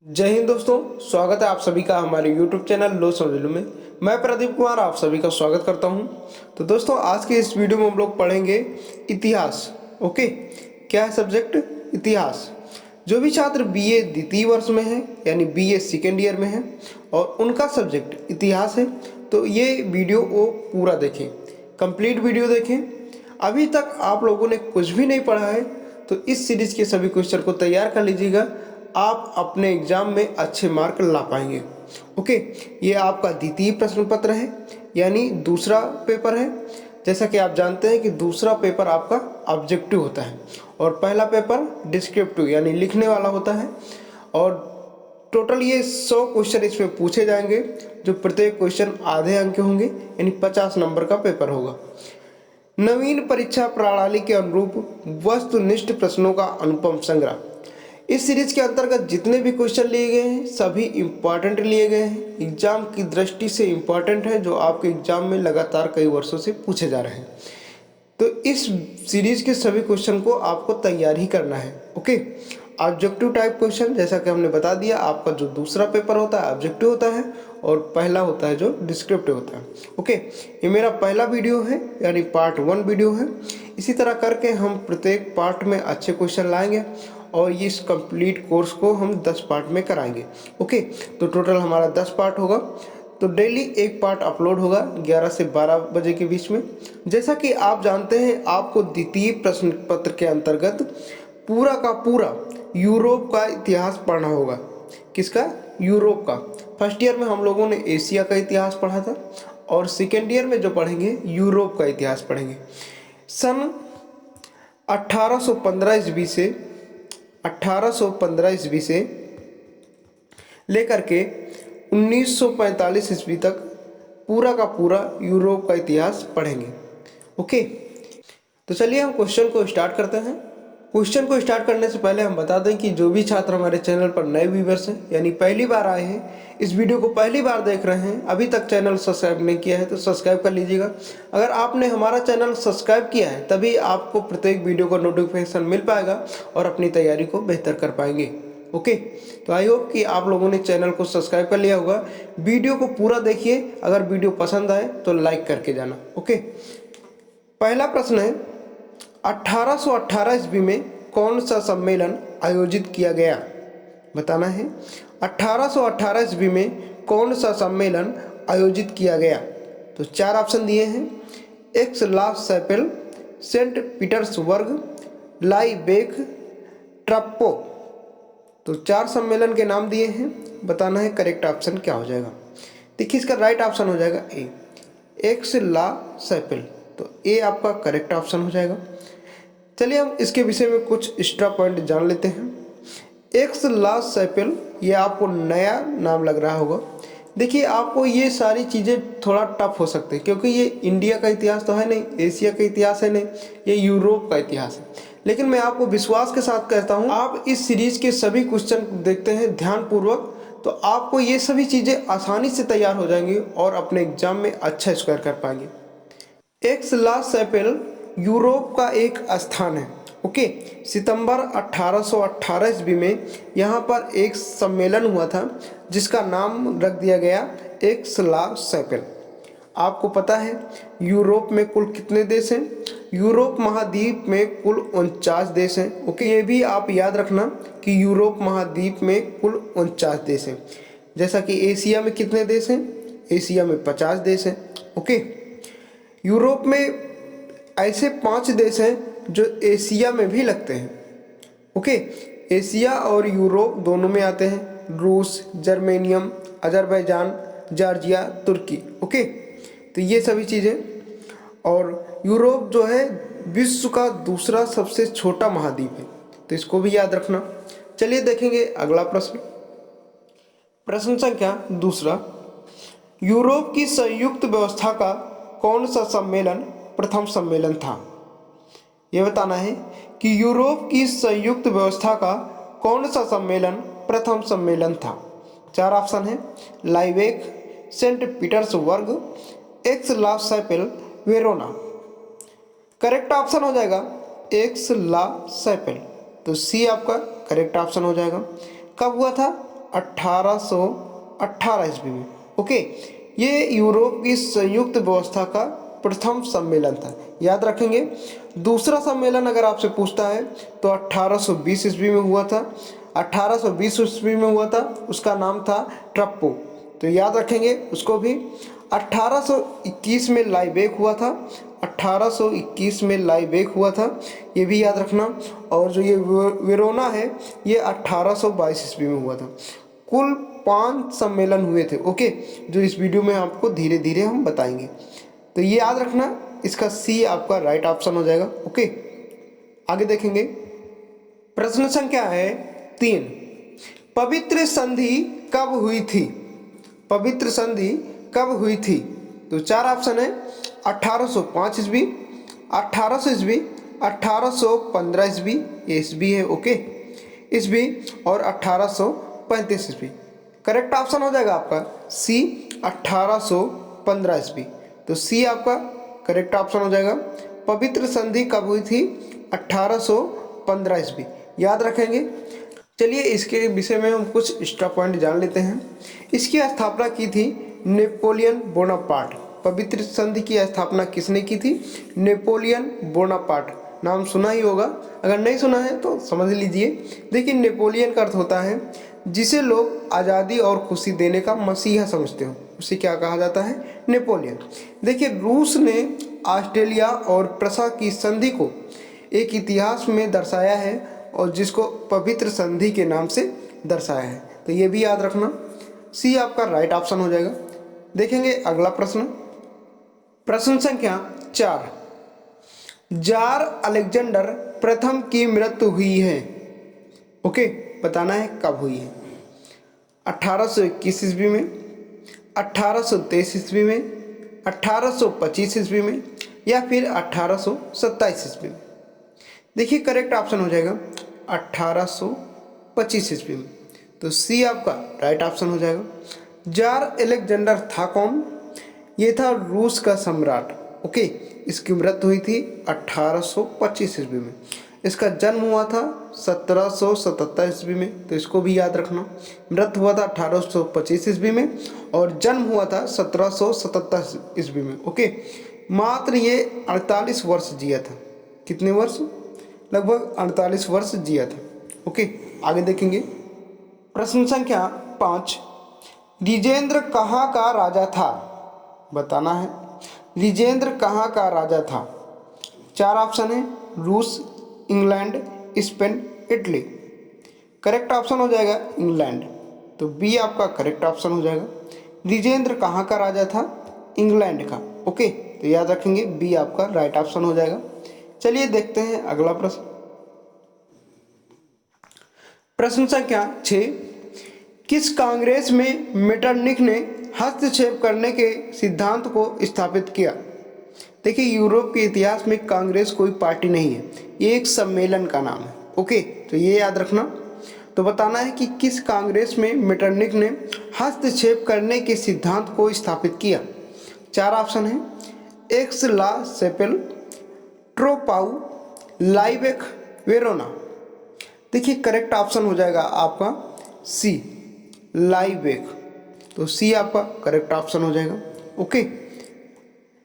जय हिंद दोस्तों, स्वागत है आप सभी का हमारे YouTube चैनल लो समझ में। मैं प्रदीप कुमार आप सभी का स्वागत करता हूं। तो दोस्तों आज के इस वीडियो में हम लोग पढ़ेंगे इतिहास। ओके, क्या है सब्जेक्ट? इतिहास। जो भी छात्र बीए द्वितीय वर्ष में है यानी बीए सेकेंड ईयर में है और उनका सब्जेक्ट इतिहास है तो ये वीडियो वो पूरा देखें, कंप्लीट वीडियो देखें। अभी तक आप लोगों ने कुछ भी नहीं पढ़ा है तो इस सीरीज के सभी क्वेश्चन को तैयार कर लीजिएगा, आप अपने एग्जाम में अच्छे मार्क ला पाएंगे। ओके, ये आपका द्वितीय प्रश्न पत्र है यानी दूसरा पेपर है। जैसा कि आप जानते हैं कि दूसरा पेपर आपका ऑब्जेक्टिव होता है और पहला पेपर डिस्क्रिप्टिव यानी लिखने वाला होता है। और टोटल ये 100 क्वेश्चन इसमें पूछे जाएंगे, जो प्रत्येक क्वेश्चन आधे अंक के होंगे यानी 50 नंबर का पेपर होगा। नवीन परीक्षा प्रणाली के अनुरूप वस्तुनिष्ठ प्रश्नों का अनुपम संग्रह। इस सीरीज के अंतर्गत जितने भी क्वेश्चन लिए गए हैं सभी इम्पॉर्टेंट लिए गए हैं, एग्जाम की दृष्टि से इम्पॉर्टेंट है, जो आपके एग्जाम में लगातार कई वर्षों से पूछे जा रहे हैं। तो इस सीरीज के सभी क्वेश्चन को आपको तैयार ही करना है। ओके, ऑब्जेक्टिव टाइप क्वेश्चन जैसा कि हमने बता दिया, आपका जो दूसरा पेपर होता है ऑब्जेक्टिव होता है और पहला होता है जो डिस्क्रिप्टिव होता है। ओके, ये मेरा पहला वीडियो है यानी पार्ट 1 वीडियो है। इसी तरह करके हम प्रत्येक पार्ट में अच्छे क्वेश्चन लाएंगे और इस कंप्लीट कोर्स को हम 10 पार्ट में कराएंगे। ओके, तो टोटल हमारा 10 पार्ट होगा। तो डेली एक पार्ट अपलोड होगा 11 से 12 बजे के बीच में। जैसा कि आप जानते हैं, आपको द्वितीय प्रश्न पत्र के अंतर्गत पूरा का पूरा यूरोप का इतिहास पढ़ना होगा। किसका? यूरोप का। फर्स्ट ईयर में हम लोगों ने एशिया का इतिहास पढ़ा था और सेकेंड ईयर में जो पढ़ेंगे यूरोप का इतिहास पढ़ेंगे। सन 1815 ईस्वी से लेकर के 1945 ईस्वी तक पूरा का पूरा यूरोप का इतिहास पढ़ेंगे। ओके, तो चलिए हम क्वेश्चन को स्टार्ट करते हैं। क्वेश्चन को स्टार्ट करने से पहले हम बता दें कि जो भी छात्र हमारे चैनल पर नए व्यूअर्स हैं यानी पहली बार आए हैं, इस वीडियो को पहली बार देख रहे हैं, अभी तक चैनल सब्सक्राइब नहीं किया है तो सब्सक्राइब कर लीजिएगा। अगर आपने हमारा चैनल सब्सक्राइब किया है तभी आपको प्रत्येक वीडियो का नोटिफिकेशन मिल पाएगा और अपनी तैयारी को बेहतर कर पाएंगे। ओके, तो आई होप कि आप लोगों ने चैनल को सब्सक्राइब कर लिया होगा। वीडियो को पूरा देखिए, अगर वीडियो पसंद आए तो लाइक करके जाना। ओके, पहला प्रश्न है 1818 ईस्वी में कौन सा सम्मेलन आयोजित किया गया? बताना है 1818 ईस्वी में कौन सा सम्मेलन आयोजित किया गया। तो 4 ऑप्शन दिए हैं, एक्स ला सैपेल, सेंट पीटर्सबर्ग, लाइबेक, ट्रप्पो। तो 4 सम्मेलन के नाम दिए हैं, बताना है करेक्ट ऑप्शन क्या हो जाएगा। देखिए इसका राइट ऑप्शन हो जाएगा ए, एक्स ला सैपेल। तो ए आपका करेक्ट ऑप्शन हो जाएगा। चलिए हम इसके विषय में कुछ एक्स्ट्रा पॉइंट जान लेते हैं। एक्स ला सैपेल, ये आपको नया नाम लग रहा होगा। देखिए आपको ये सारी चीज़ें थोड़ा टफ हो सकते हैं क्योंकि ये इंडिया का इतिहास तो है नहीं, एशिया का इतिहास है नहीं, ये यूरोप का इतिहास है। लेकिन मैं आपको विश्वास के साथ कहता हूँ, आप इस सीरीज के सभी क्वेश्चन देखते हैं ध्यानपूर्वक तो आपको ये सभी चीज़ें आसानी से तैयार हो जाएंगी और अपने एग्जाम में अच्छा स्कोर कर पाएंगे। एक्स ला सैपेल यूरोप का एक स्थान है। ओके, सितंबर 1818 ईस्वी में यहाँ पर एक सम्मेलन हुआ था जिसका नाम रख दिया गया एक्स ला सैपेल। आपको पता है यूरोप में कुल कितने देश हैं? यूरोप महाद्वीप में कुल 49 देश हैं। ओके, ये भी आप याद रखना कि यूरोप महाद्वीप में कुल 49 देश हैं। जैसा कि एशिया में कितने देश हैं? एशिया में 50 देश हैं। ओके, यूरोप में ऐसे 5 देश हैं जो एशिया में भी लगते हैं। ओके, एशिया और यूरोप दोनों में आते हैं, रूस, जर्मेनियम, अजरबैजान, जॉर्जिया, तुर्की। ओके, तो ये सभी चीज़ें। और यूरोप जो है विश्व का दूसरा सबसे छोटा महाद्वीप है, तो इसको भी याद रखना। चलिए देखेंगे अगला प्रश्न। प्रश्न संख्या दूसरा, यूरोप की संयुक्त व्यवस्था का कौन सा सम्मेलन प्रथम सम्मेलन था? यह बताना है कि यूरोप की संयुक्त व्यवस्था का कौन सा सम्मेलन प्रथम सम्मेलन था। 4 ऑप्शन है, लाइबेक, सेंट पीटर्सबर्ग, एक्स ला सैपेल, वेरोना। करेक्ट ऑप्शन हो जाएगा एक्स ला सैपेल। तो सी आपका करेक्ट ऑप्शन हो जाएगा। कब हुआ था? 1818 ईस्वी में। ओके, ये यूरोप की संयुक्त व्यवस्था का प्रथम सम्मेलन था, याद रखेंगे। दूसरा सम्मेलन अगर आपसे पूछता है तो 1820 ईस्वी में हुआ था। 1820 ईस्वी में हुआ था, उसका नाम था ट्रप्पो, तो याद रखेंगे उसको भी। 1821 में लाइबेक हुआ था, 1821 में लाइबेक हुआ था, ये भी याद रखना। और जो ये वेरोना है ये 1822 ईस्वी में हुआ था। कुल 5 सम्मेलन हुए थे। ओके, जो इस वीडियो में आपको धीरे धीरे हम बताएंगे, तो ये याद रखना। इसका सी आपका राइट ऑप्शन हो जाएगा। ओके, आगे देखेंगे। प्रश्न संख्या है 3, पवित्र संधि कब हुई थी? पवित्र संधि कब हुई थी? तो 4 ऑप्शन है, 1805 ईस्वी, 1800 ईस्वी, 1815 ईस्वी, ये ईस्वी है, ओके, ईस्वी, और 1835 ईस्वी। करेक्ट ऑप्शन हो जाएगा आपका सी, 1815 ईस्वी। तो सी आपका करेक्ट ऑप्शन हो जाएगा। पवित्र संधि कब हुई थी? 1815 ईस्वी, याद रखेंगे। चलिए इसके विषय में हम कुछ एक्स्ट्रा पॉइंट जान लेते हैं। इसकी स्थापना की थी नेपोलियन बोनापार्ट। पवित्र संधि की स्थापना किसने की थी? नेपोलियन बोनापार्ट, नाम सुना ही होगा, अगर नहीं सुना है तो समझ लीजिए। देखिए, नेपोलियन का अर्थ होता है जिसे लोग आज़ादी और खुशी देने का मसीहा समझते हो, उसे क्या कहा जाता है? नेपोलियन। देखिए, रूस ने ऑस्ट्रेलिया और प्रशा की संधि को एक इतिहास में दर्शाया है और जिसको पवित्र संधि के नाम से दर्शाया है, तो ये भी याद रखना। सी आपका राइट ऑप्शन हो जाएगा। देखेंगे अगला प्रश्न, प्रश्न संख्या 4, जार अलेक्जेंडर प्रथम की मृत्यु हुई है। ओके, बताना है कब हुई है। 1821 ईस्वी में, 1823 ईस्वी में, 1825 ईस्वी में, या फिर 1827 ईस्वी में। देखिए, करेक्ट ऑप्शन हो जाएगा 1825 ईस्वी में, तो सी आपका राइट ऑप्शन हो जाएगा। जार अलेक्जेंडर था कौन? ये था रूस का सम्राट। ओके, इसकी मृत्यु हुई थी 1825 ईस्वी में। इसका जन्म हुआ था 1777 ईस्वी में, तो इसको भी याद रखना। मृत्यु हुआ था 1825 ईस्वी में और जन्म हुआ था 1777 ईस्वी में। ओके, मात्र ये 48 वर्ष जिया था। कितने वर्ष? लगभग 48 वर्ष जिया था। ओके, आगे देखेंगे। प्रश्न संख्या 5, विजेंद्र कहाँ का राजा था? बताना है, विजेंद्र कहाँ का राजा था? 4 ऑप्शन है, रूस, England, Spain, Italy. Correct option हो जाएगा इंग्लैंड, तो बी आपका करेक्ट ऑप्शन हो जाएगा। विजेंद्र कहाँ का राजा था? इंग्लैंड का। ओके, तो याद रखेंगे बी आपका राइट ऑप्शन हो जाएगा। चलिए देखते हैं अगला प्रश्न। प्रश्न संख्या 6, किस कांग्रेस में मेटरनिख ने हस्तक्षेप करने के सिद्धांत को स्थापित किया? देखिए, यूरोप के इतिहास में कांग्रेस कोई पार्टी नहीं है, ये एक सम्मेलन का नाम है। ओके, तो ये याद रखना। तो बताना है कि किस कांग्रेस में मेटरनिख ने हस्तक्षेप करने के सिद्धांत को स्थापित किया। 4 ऑप्शन है, एक्स ला सेपेल, ट्रोपाउ, लाइबेक, वेरोना। देखिए, करेक्ट ऑप्शन हो जाएगा आपका सी, लाइबेक, तो सी आपका करेक्ट ऑप्शन हो जाएगा। ओके,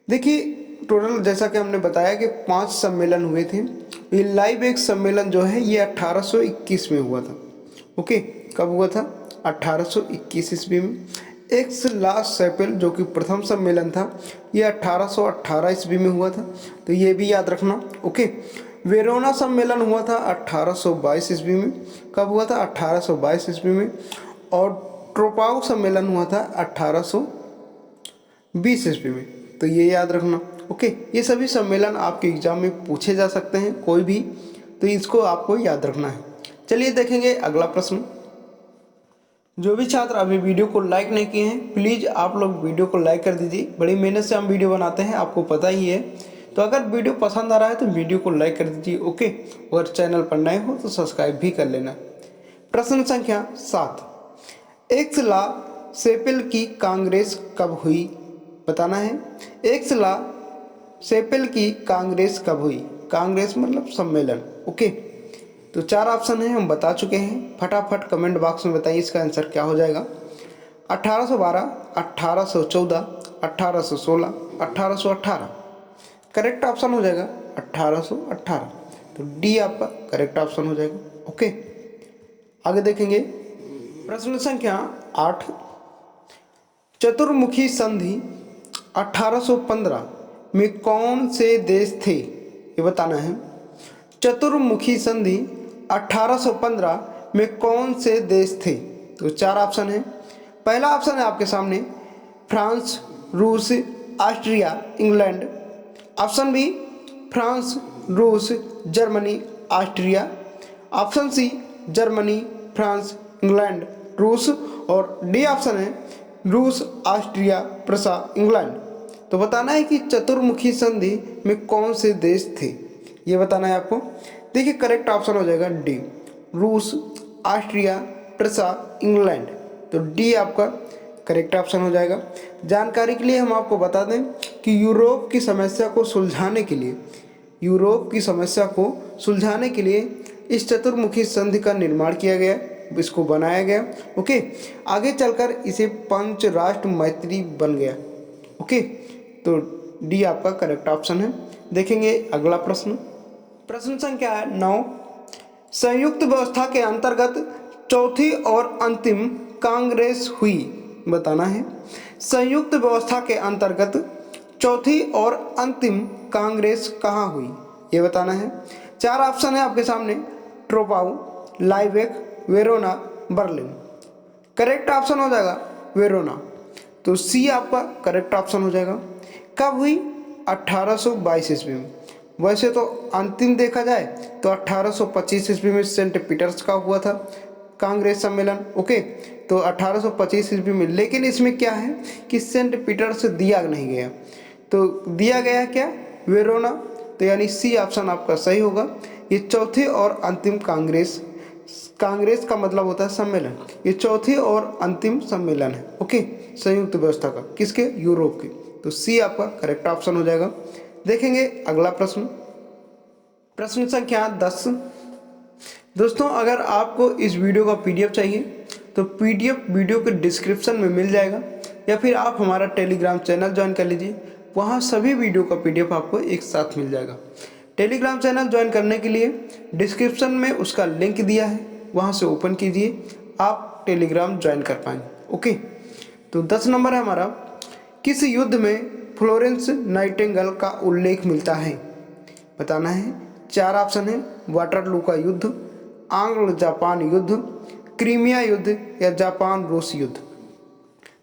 देखिए टोटल जैसा कि हमने बताया कि 5 सम्मेलन हुए थे। ये लाइबेक सम्मेलन जो है ये 1821 में हुआ था। ओके, कब हुआ था? 1821 ईस्वी में। एक्स ला सेपेल जो कि प्रथम सम्मेलन था ये 1818 ईस्वी में हुआ था, तो ये भी याद रखना। ओके, वेरोना सम्मेलन हुआ था 1822 ईस्वी में। कब हुआ था? 1822 ईस्वी में। और ट्रोपाउ सम्मेलन हुआ था 1820 ईस्वी में, तो ये याद रखना। ओके, ये सभी सम्मेलन आपके एग्जाम में पूछे जा सकते हैं कोई भी, तो इसको आपको याद रखना है। चलिए देखेंगे अगला प्रश्न। जो भी छात्र अभी वीडियो को लाइक नहीं किए हैं, प्लीज़ आप लोग वीडियो को लाइक कर दीजिए। बड़ी मेहनत से हम वीडियो बनाते हैं, आपको पता ही है। तो अगर वीडियो पसंद आ रहा है तो वीडियो को लाइक कर दीजिए। ओके, अगर चैनल पर नए हो तो सब्सक्राइब भी कर लेना। प्रश्न संख्या 7, एक्स ला सेपेल की कांग्रेस कब हुई? बताना है, एक्स ला सेपेल की कांग्रेस कब हुई? कांग्रेस मतलब सम्मेलन। ओके, तो 4 ऑप्शन है हम बता चुके हैं, फटाफट कमेंट बॉक्स में बताइए इसका आंसर क्या हो जाएगा। 1812, 1814, 1816, 1818। करेक्ट ऑप्शन हो जाएगा 1818। तो डी आपका करेक्ट ऑप्शन हो जाएगा। ओके, आगे देखेंगे प्रश्न संख्या 8। चतुर्मुखी संधि 1815 में कौन से देश थे, ये बताना है। चतुर्मुखी संधि 1815 में कौन से देश थे? तो 4 ऑप्शन है। पहला ऑप्शन है आपके सामने फ्रांस, रूस, Austria, England. Option B France, रूस, Germany, Austria. Option C Germany, France, England, रूस। और डी ऑप्शन है रूस, ऑस्ट्रिया, प्रसा, इंग्लैंड। तो बताना है कि चतुर्मुखी संधि में कौन से देश थे, ये बताना है आपको। देखिए करेक्ट ऑप्शन हो जाएगा डी, रूस, ऑस्ट्रिया, प्रसा, इंग्लैंड। तो डी आपका करेक्ट ऑप्शन हो जाएगा। जानकारी के लिए हम आपको बता दें कि यूरोप की समस्या को सुलझाने के लिए इस चतुर्मुखी संधि का निर्माण किया गया, इसको बनाया गया। ओके, आगे चलकर इसे पंच राष्ट्र मैत्री बन गया। ओके, तो डी आपका करेक्ट ऑप्शन है। देखेंगे अगला प्रश्न, प्रश्न संख्या 9। संयुक्त व्यवस्था के अंतर्गत चौथी और अंतिम कांग्रेस हुई, बताना है। संयुक्त व्यवस्था के अंतर्गत चौथी और अंतिम कांग्रेस कहाँ हुई, ये बताना है। 4 ऑप्शन है आपके सामने, ट्रोपाउ, लाइबेक, वेरोना, बर्लिन। करेक्ट ऑप्शन हो जाएगा वेरोना। तो सी आपका करेक्ट ऑप्शन हो जाएगा। कब हुई? 1822 ईस्वी में। वैसे तो अंतिम देखा जाए तो 1825 ईस्वी में सेंट पीटर्स का हुआ था कांग्रेस सम्मेलन। ओके, तो 1825 ईस्वी में, लेकिन इसमें क्या है कि सेंट पीटर्स दिया नहीं गया, तो दिया गया क्या, वेरोना। तो यानी सी ऑप्शन आपका सही होगा। ये चौथी और अंतिम कांग्रेस, कांग्रेस का मतलब होता है सम्मेलन, ये चौथी और अंतिम सम्मेलन है। ओके, संयुक्त व्यवस्था का, किसके? यूरोप के। तो सी आपका करेक्ट ऑप्शन हो जाएगा। देखेंगे अगला प्रश्न, प्रश्न संख्या 10। दोस्तों अगर आपको इस वीडियो का पीडीएफ चाहिए तो पीडीएफ वीडियो के डिस्क्रिप्शन में मिल जाएगा, या फिर आप हमारा टेलीग्राम चैनल ज्वाइन कर लीजिए, वहाँ सभी वीडियो का पीडीएफ आपको एक साथ मिल जाएगा। टेलीग्राम चैनल ज्वाइन करने के लिए डिस्क्रिप्शन में उसका लिंक दिया है, वहाँ से ओपन कीजिए, आप टेलीग्राम ज्वाइन कर पाएंगे। ओके, तो 10 नंबर है हमारा, किस युद्ध में फ्लोरेंस नाइटिंगेल का उल्लेख मिलता है, बताना है। 4 ऑप्शन है, वाटरलू का युद्ध, आंग्ल जापान युद्ध, क्रीमिया युद्ध, या जापान रूस युद्ध।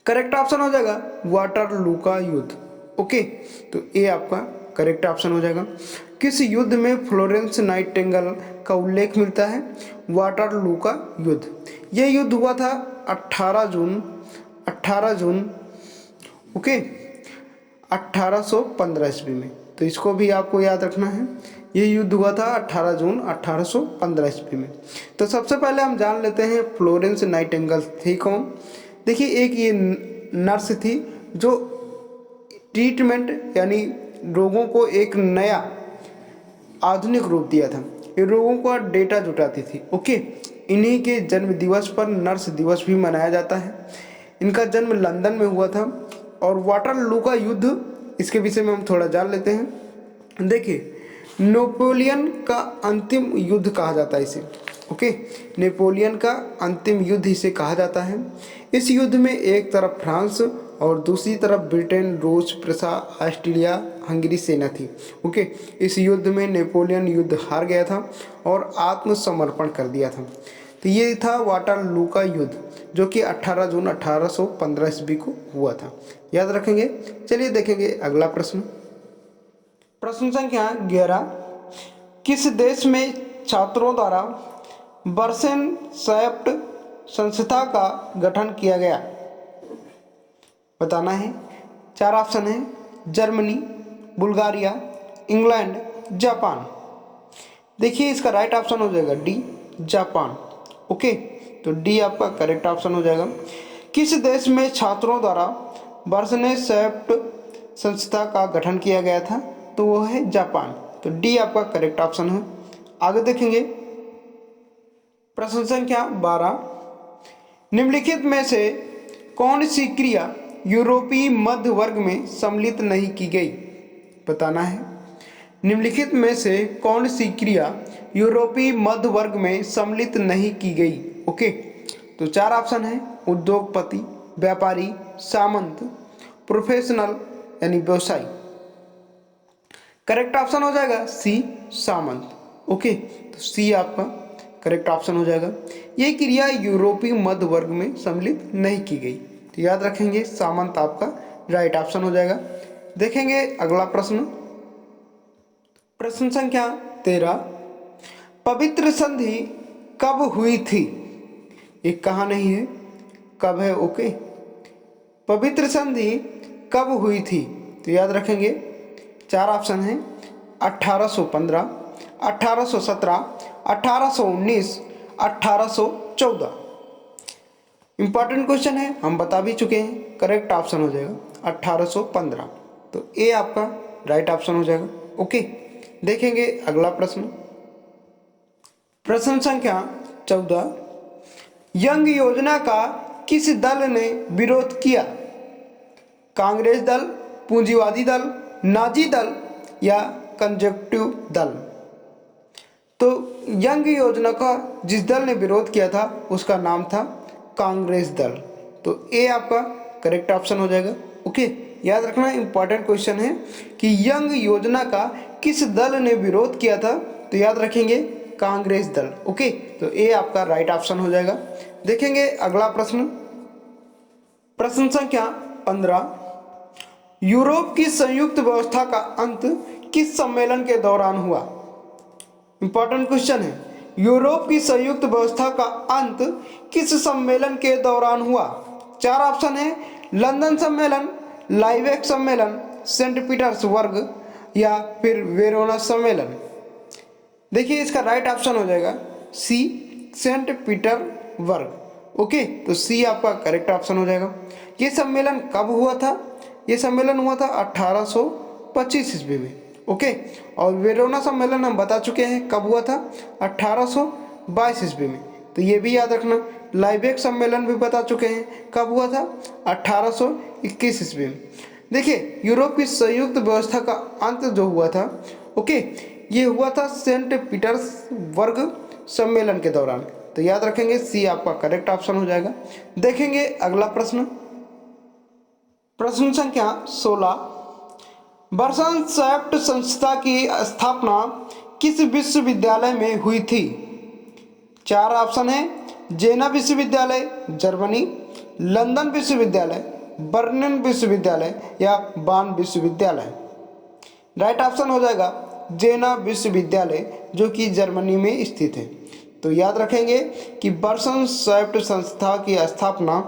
करेक्ट ऑप्शन हो जाएगा वाटरलू का युद्ध। ओके, तो ए आपका करेक्ट ऑप्शन हो जाएगा। किस युद्ध में फ्लोरेंस नाइटिंगेल का उल्लेख मिलता है? वाटरलू का युद्ध। यह युद्ध हुआ था 18 जून ओके 1815 ईस्वी में। तो इसको भी आपको याद रखना है, ये युद्ध हुआ था 18 जून 1815 ईस्वी में। तो सबसे पहले हम जान लेते हैं फ्लोरेंस नाइटिंगेल थी कौन। देखिए एक ये नर्स थी जो ट्रीटमेंट यानी रोगों को एक नया आधुनिक रूप दिया था, ये रोगों का डेटा जुटाती थी। ओके, इन्हीं के जन्म दिवस पर नर्स दिवस भी मनाया जाता है। इनका जन्म लंदन में हुआ था। और वाटरलू का युद्ध, इसके विषय में हम थोड़ा जान लेते हैं। देखिए नेपोलियन का अंतिम युद्ध कहा जाता है इसे। ओके, नेपोलियन का अंतिम युद्ध इसे कहा जाता है। इस युद्ध में एक तरफ फ्रांस और दूसरी तरफ ब्रिटेन, रूस, प्रसा, ऑस्ट्रिया, हंगरी सेना थी। ओके, इस युद्ध में नेपोलियन युद्ध हार गया था और आत्मसमर्पण कर दिया था। तो ये था वाटरलू का युद्ध, जो कि 18 जून 1815 ईस्वी को हुआ था। याद रखेंगे। चलिए देखेंगे अगला प्रश्न, प्रश्न संख्या 11। किस देश में छात्रों द्वारा बर्सेनशैफ्ट संस्था का गठन किया गया, बताना है। 4 ऑप्शन है, जर्मनी, बुल्गारिया, इंग्लैंड, जापान। देखिए इसका राइट ऑप्शन हो जाएगा डी, जापान। ओके, तो डी आपका करेक्ट ऑप्शन हो जाएगा। किस देश में छात्रों द्वारा बर्सेनशैफ्ट संस्था का गठन किया गया था? तो वो है जापान। तो डी आपका करेक्ट ऑप्शन है। आगे देखेंगे प्रश्न संख्या 12, निम्नलिखित में से कौन सी क्रिया यूरोपीय मध्य वर्ग में सम्मिलित नहीं की गई, बताना है। निम्नलिखित में से कौन सी क्रिया यूरोपीय मध्य वर्ग में सम्मिलित नहीं की गई। ओके, तो 4 ऑप्शन है, उद्योगपति, व्यापारी, सामंत, प्रोफेशनल यानी व्यवसायी। करेक्ट ऑप्शन हो जाएगा सी, सामंत। ओके, तो सी आपका करेक्ट ऑप्शन हो जाएगा। ये क्रिया यूरोपीय मध्य वर्ग में सम्मिलित नहीं की गई, तो याद रखेंगे सामंत आपका राइट ऑप्शन हो जाएगा। देखेंगे अगला प्रश्न, प्रश्न संख्या 13, पवित्र संधि कब हुई थी। ये कहाँ नहीं है, कब है। ओके, पवित्र संधि कब हुई थी, तो याद रखेंगे 4 ऑप्शन हैं, 1815, 1817, 1819, 1814। इंपॉर्टेंट क्वेश्चन है, हम बता भी चुके हैं। करेक्ट ऑप्शन हो जाएगा 1815, तो ए आपका राइट ऑप्शन हो जाएगा। ओके, देखेंगे अगला प्रश्न, प्रश्न संख्या 14, यंग योजना का किस दल ने विरोध किया। कांग्रेस दल, पूंजीवादी दल, नाजी दल या कंजक्टिव दल। तो यंग योजना का जिस दल ने विरोध किया था उसका नाम था कांग्रेस दल, तो ए आपका करेक्ट ऑप्शन हो जाएगा। ओके, याद रखना इंपॉर्टेंट क्वेश्चन है कि यंग योजना का किस दल ने विरोध किया था, तो याद रखेंगे कांग्रेस दल। ओके, तो ए आपका राइट ऑप्शन हो जाएगा। देखेंगे अगला प्रश्न, प्रश्न संख्या 15, यूरोप की संयुक्त व्यवस्था का अंत किस सम्मेलन के दौरान हुआ। इंपॉर्टेंट क्वेश्चन है, यूरोप की संयुक्त व्यवस्था का अंत किस सम्मेलन के दौरान हुआ। 4 ऑप्शन है, लंदन सम्मेलन, लाइबेक सम्मेलन, सेंट पीटर्सबर्ग या फिर वेरोना सम्मेलन। देखिए इसका राइट ऑप्शन हो जाएगा सी, सेंट पीटर्सबर्ग। ओके, तो सी आपका करेक्ट ऑप्शन हो जाएगा। ये सम्मेलन कब हुआ था, ये सम्मेलन हुआ था 1825 ईस्वी में। ओके, और वेरोना सम्मेलन हम बता चुके हैं कब हुआ था, 1822 ईस्वी में, तो ये भी याद रखना। लाइबेक सम्मेलन भी बता चुके हैं कब हुआ था, 1821 ईस्वी में। देखिए यूरोप की संयुक्त व्यवस्था का अंत जो हुआ था, ओके, ये हुआ था सेंट पीटर्सबर्ग सम्मेलन के दौरान, तो याद रखेंगे सी आपका करेक्ट ऑप्शन हो जाएगा। देखेंगे अगला प्रश्न, प्रश्न संख्या 16, बर्सनसैफ्ट संस्था की स्थापना किस विश्वविद्यालय में हुई थी। 4 ऑप्शन है, जेना विश्वविद्यालय जर्मनी, लंदन विश्वविद्यालय, बर्लिन विश्वविद्यालय या बान विश्वविद्यालय। राइट ऑप्शन हो जाएगा जेना विश्वविद्यालय जो कि जर्मनी में स्थित है। तो याद रखेंगे कि बर्सनसैफ्ट संस्था की स्थापना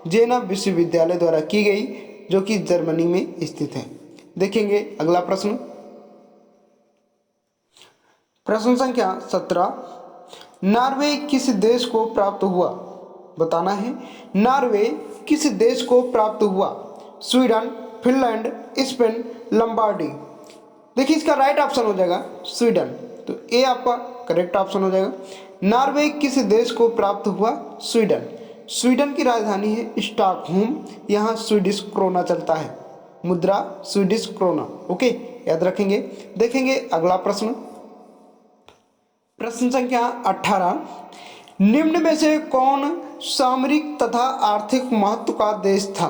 जेना विश्वविद्यालय द्वारा की गई जो कि जर्मनी में स्थित है। देखेंगे अगला प्रश्न, प्रश्न संख्या 17, नॉर्वे किस देश को प्राप्त हुआ, बताना है। नॉर्वे किस देश को प्राप्त हुआ, स्वीडन, फिनलैंड, स्पेन, लंबार्डी। देखिए इसका राइट ऑप्शन हो जाएगा स्वीडन, तो ए आपका करेक्ट ऑप्शन हो जाएगा। नॉर्वे किस देश को प्राप्त हुआ, स्वीडन। स्वीडन की राजधानी है स्टॉकहोम, यहाँ स्वीडिश क्रोना चलता है, मुद्रा स्वीडिश क्रोना। ओके, याद रखेंगे। देखेंगे अगला प्रश्न, प्रश्न संख्या 18, निम्न में से कौन सामरिक तथा आर्थिक महत्व का देश था।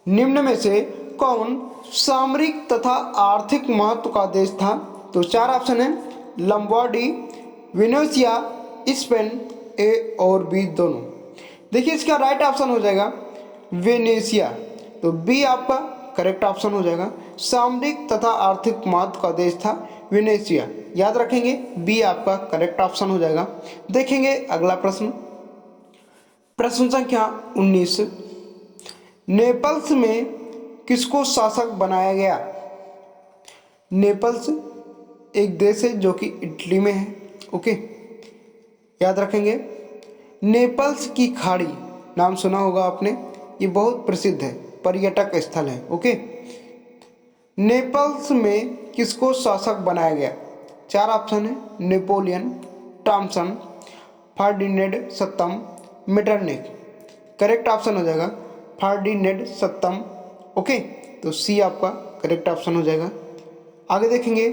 निम्न में से कौन सामरिक तथा आर्थिक महत्व का देश था, तो 4 ऑप्शन है, लंबार्डी, वेनेशिया, स्पेन, ए और बी दोनों। देखिए इसका राइट ऑप्शन हो जाएगा वेनेशिया, तो बी आपका करेक्ट ऑप्शन हो जाएगा। सामरिक तथा आर्थिक महत्व का देश था वेनेशिया, याद रखेंगे बी आपका करेक्ट ऑप्शन हो जाएगा। देखेंगे अगला प्रश्न, प्रश्न संख्या 19, नेपल्स में किसको शासक बनाया गया। नेपल्स एक देश है जो कि इटली में है। ओके, याद रखेंगे। नेपल्स की खाड़ी नाम सुना होगा आपने, ये बहुत प्रसिद्ध है, पर्यटक स्थल है। ओके, नेपल्स में किसको शासक बनाया गया। 4 ऑप्शन है, नेपोलियन, थॉमसन, फर्डिनेंड सप्तम मेटरनिख। करेक्ट ऑप्शन हो जाएगा फर्डिनेंड सप्तम। ओके, तो सी आपका करेक्ट ऑप्शन हो जाएगा। आगे देखेंगे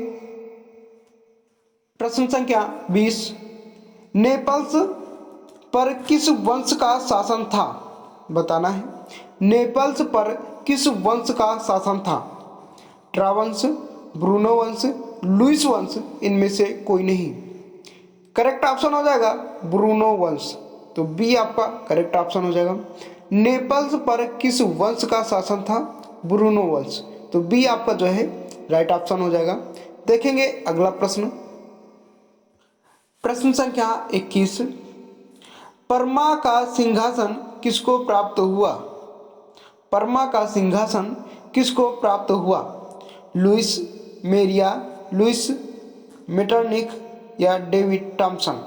प्रश्न संख्या 20। नेपल्स पर किस वंश का शासन था? बताना है। नेपल्स पर किस वंश का शासन था? ट्रावंश, ब्रूनो वंश, लुइस वंश, इनमें से कोई नहीं। करेक्ट ऑप्शन हो जाएगा ब्रूनो वंश, तो बी आपका करेक्ट ऑप्शन हो जाएगा। नेपल्स पर किस वंश का शासन था? ब्रूनो वंश, तो बी आपका जो है राइट ऑप्शन हो जाएगा। देखेंगे अगला प्रश्न, प्रश्न संख्या 21। परमा का सिंहासन किसको प्राप्त हुआ? परमा का सिंहासन किसको प्राप्त हुआ? लुइस मेरिया, लुइस मेटरनिख या डेविड टॉमसन?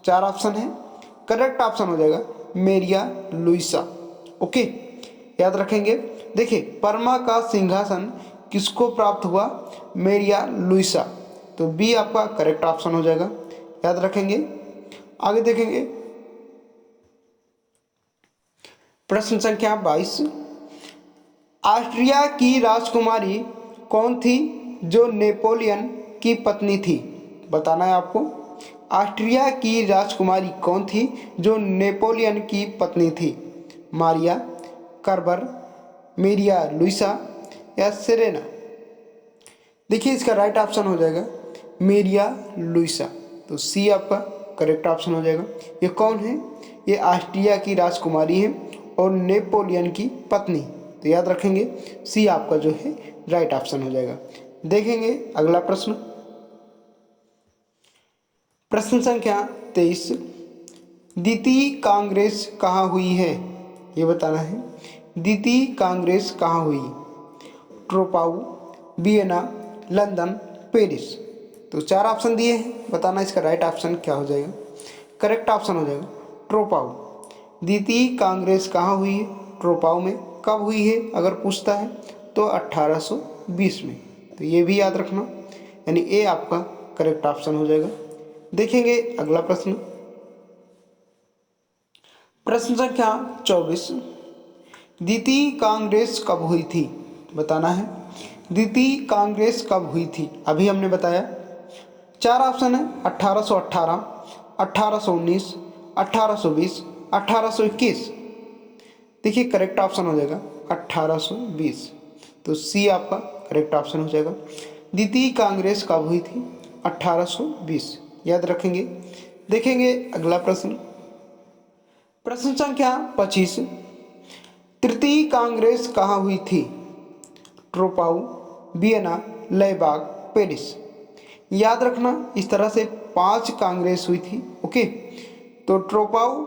चार ऑप्शन है। करेक्ट ऑप्शन हो जाएगा मेरिया लुइसा। ओके, याद रखेंगे। देखिए, परमा का सिंहासन किसको प्राप्त हुआ? मेरिया लुइसा, तो बी आपका करेक्ट ऑप्शन हो जाएगा। याद रखेंगे। आगे देखेंगे प्रश्न संख्या 22। ऑस्ट्रिया की राजकुमारी कौन थी जो नेपोलियन की पत्नी थी? बताना है आपको। ऑस्ट्रिया की राजकुमारी कौन थी जो नेपोलियन की पत्नी थी? मारिया, कर्बर, मेरिया लुइसा या सेरेना? देखिए, इसका राइट ऑप्शन हो जाएगा मेरिया लुइसा, तो सी आपका करेक्ट ऑप्शन हो जाएगा। ये कौन है? ये ऑस्ट्रिया की राजकुमारी है और नेपोलियन की पत्नी, तो याद रखेंगे सी आपका जो है राइट ऑप्शन हो जाएगा। देखेंगे अगला प्रश्न, प्रश्न संख्या 23। द्वितीय कांग्रेस कहाँ हुई है? ये बताना है। द्वितीय कांग्रेस कहाँ हुई? ट्रोपाऊ, वियना, लंदन, पेरिस? तो चार ऑप्शन दिए हैं, बताना इसका राइट ऑप्शन क्या हो जाएगा। करेक्ट ऑप्शन हो जाएगा ट्रोपाऊ। द्वितीय कांग्रेस कहाँ हुई है? ट्रोपाऊ में। कब हुई है अगर पूछता है तो 1820 में, तो ये भी याद रखना, यानी ए आपका करेक्ट ऑप्शन हो जाएगा। देखेंगे अगला प्रश्न, प्रश्न संख्या 24। द्वितीय कांग्रेस कब हुई थी? बताना है। द्वितीय कांग्रेस कब हुई थी? अभी हमने बताया। चार ऑप्शन है 1818, 1819, 1820, 1821। देखिए, करेक्ट ऑप्शन हो जाएगा 1820, तो सी आपका करेक्ट ऑप्शन हो जाएगा। द्वितीय कांग्रेस कब हुई थी? 1820, याद रखेंगे। देखेंगे अगला प्रश्न, प्रश्न संख्या 25। तृतीय कांग्रेस कहाँ हुई थी? ट्रोपाऊ, वियना, लयबाग, पेरिस? याद रखना, इस तरह से 5 कांग्रेस हुई थी। ओके, तो ट्रोपाऊ,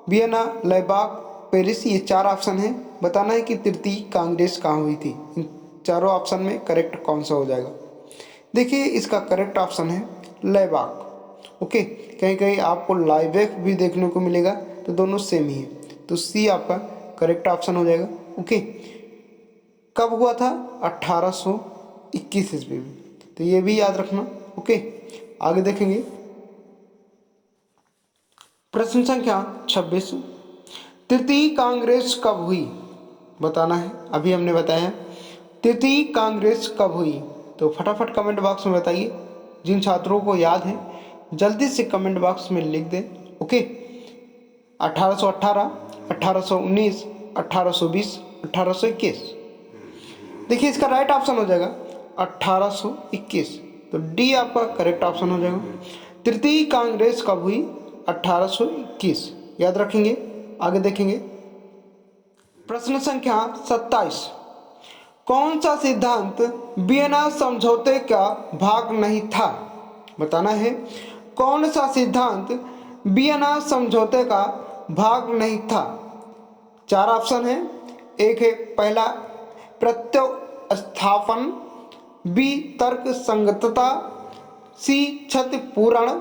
वियना, लयबाग, पेरिस, ये 4 ऑप्शन है। बताना है कि तृतीय कांग्रेस कहाँ हुई थी। इन चारों ऑप्शन में करेक्ट कौन सा हो जाएगा? देखिए, इसका करेक्ट ऑप्शन है लयबाग। ओके, कहीं कहीं आपको लाइबैक भी देखने को मिलेगा, तो दोनों सेम ही है, तो सी आपका करेक्ट ऑप्शन हो जाएगा। ओके, कब हुआ था? 1821 ईस्वी में, तो ये भी याद रखना। ओके, आगे देखेंगे प्रश्न संख्या 26। तृतीय कांग्रेस कब हुई? बताना है। अभी हमने बताया तृतीय कांग्रेस कब हुई, तो फटाफट कमेंट बॉक्स में बताइए। जिन छात्रों को याद है जल्दी से कमेंट बॉक्स में लिख दें। ओके, 1818, 1819, 1820, 1821? देखिए, इसका राइट ऑप्शन हो जाएगा 1821, तो डी आपका करेक्ट ऑप्शन हो जाएगा। तृतीय कांग्रेस कब हुई? 1821, याद रखेंगे। आगे देखेंगे प्रश्न संख्या 27। कौन सा सिद्धांत वियना समझौते का भाग नहीं था? बताना है। कौन सा सिद्धांत वियना समझौते का भाग नहीं था? चार ऑप्शन है। एक है पहला प्रत्युत्थापन, बी तर्क संगतता, सी क्षतिपूरण,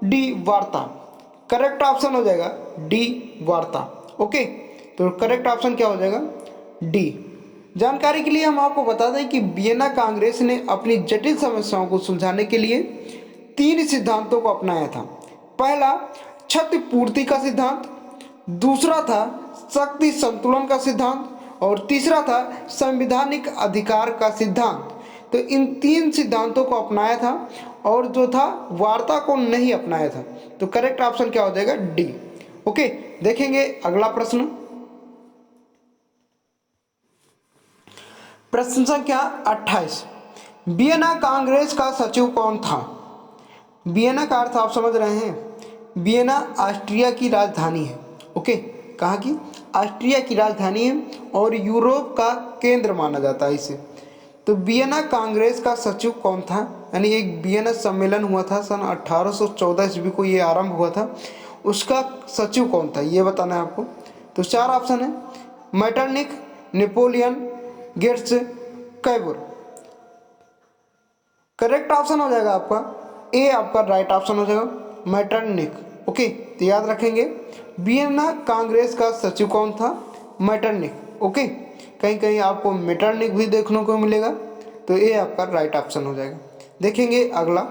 डी वार्ता? करेक्ट ऑप्शन हो जाएगा डी वार्ता। ओके, तो करेक्ट ऑप्शन क्या हो जाएगा? डी। जानकारी के लिए हम आपको बता दें कि वियना कांग्रेस ने अपनी जटिल समस्याओं को सुलझाने के लिए 3 सिद्धांतों को अपनाया था। पहला क्षतिपूर्ति का सिद्धांत, दूसरा था शक्ति संतुलन का सिद्धांत और तीसरा था संवैधानिक अधिकार का सिद्धांत। तो इन तीन सिद्धांतों को अपनाया था और जो था वार्ता को नहीं अपनाया था। तो करेक्ट ऑप्शन क्या हो जाएगा? डी। ओके, देखेंगे अगला प्रश्न। प्रश्न संख्या 28, वियना कांग्रेस का सचिव कौन था? वियना का अर्थ आप समझ रहे हैं, वियना ऑस्ट्रिया की राजधानी है। ओके, कहाँ की? ऑस्ट्रिया की राजधानी है और यूरोप का केंद्र माना जाता है इसे। तो वियना कांग्रेस का सचिव कौन था? यानी एक वियना सम्मेलन हुआ था सन 1814 ईस्वी को, ये आरंभ हुआ था, उसका सचिव कौन था ये बताना है आपको। तो चार ऑप्शन है, Metternich, Napoleon, Gates, Cavour. Correct option हो जाएगा आपका ए, आपका राइट ऑप्शन हो जाएगा मेटरनिक। ओके, तो याद रखेंगे वियना कांग्रेस का सचिव कौन था? मेटरनिक। ओके, कहीं कहीं आपको मेटरनिक भी देखने को मिलेगा, तो ये आपका राइट ऑप्शन हो जाएगा। देखेंगे अगला